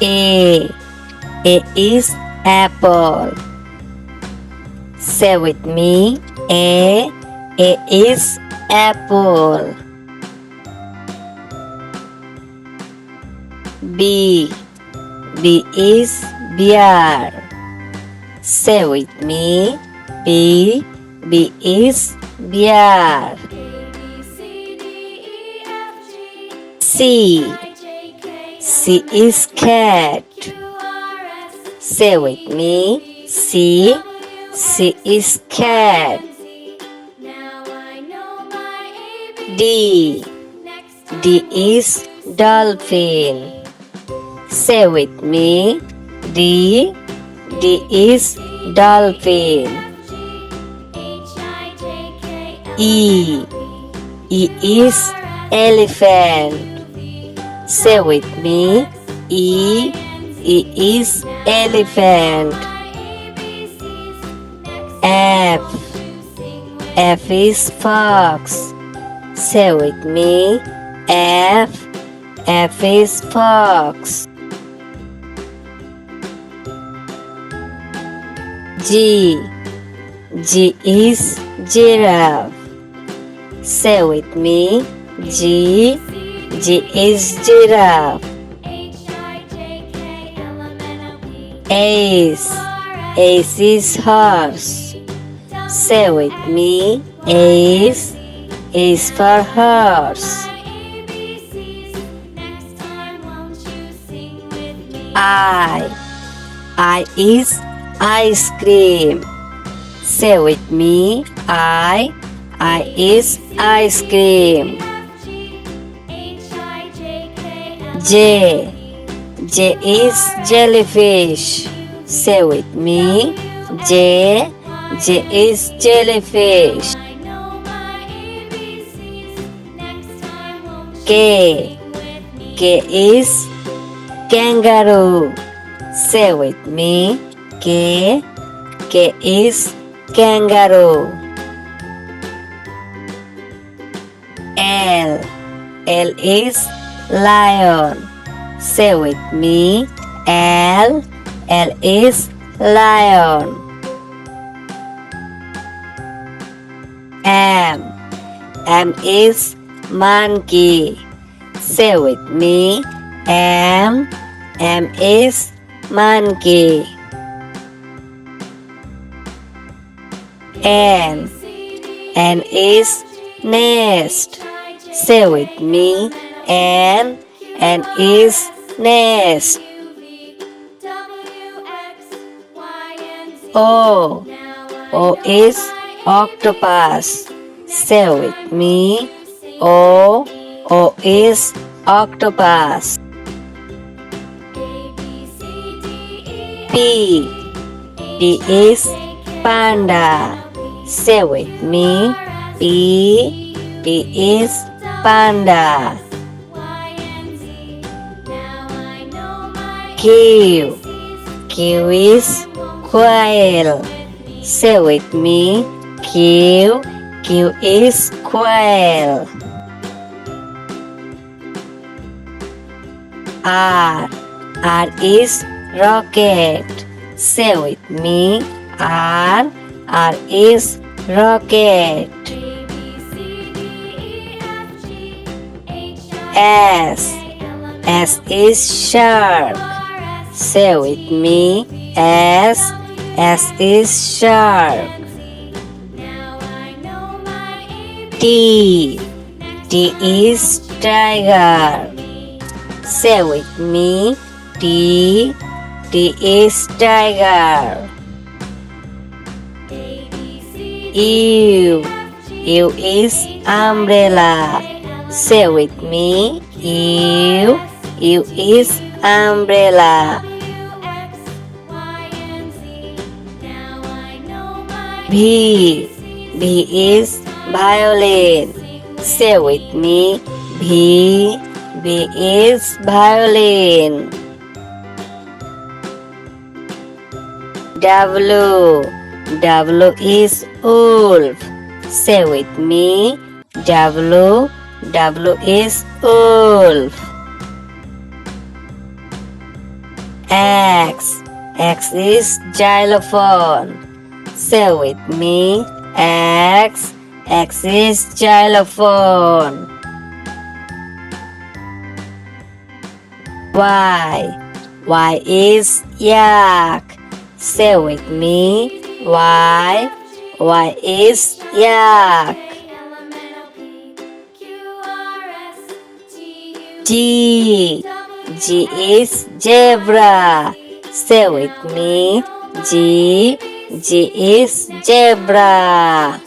A. A is apple. Say with me. A. A is apple. B. B is bear. Say with me. B. B is bear. C. C is cat. Say with me. C. C is cat. D. D is dolphin. Say with me. D. D is dolphin. E. E is elephant. Say with me. E. E is elephant. F. F is fox. Say with me. F. F is fox. G. G is giraffe. Say with me. G. G is giraffe. Ace. Ace is horse. Say with me. Ace. Ace for horse. I is ice cream. Say with me. I is ice cream. J. J is jellyfish. Say with me. J. J is jellyfish. K. K is kangaroo. Say with me. K. K is kangaroo. L. L is lion. Say with me. L. L is lion. M. M is monkey. Say with me. M. M is monkey. N. N is nest. Say with me. N. N is nest. O. O is octopus. Say with me. O. O is octopus. P. P is panda. Say with me. P. P is panda. Q. Q is quail. Say with me. Q. Q is quail. R. R is rocket. Say with me. R. R is rocket. S. S is shark. Say with me. S. S is shark. T. T is tiger. Say with me. T. T is tiger. U. U is umbrella. Say with me. U. U is umbrella. V. V is violin. Say with me. V. V is violin. W. W is wolf. Say with me. W. W is wolf. X. X is xylophone. Say with me. X. X is xylophone. Y. Y is yak. Say with me. Y. Y is yak. G. G is zebra. Say with me. G. G is zebra.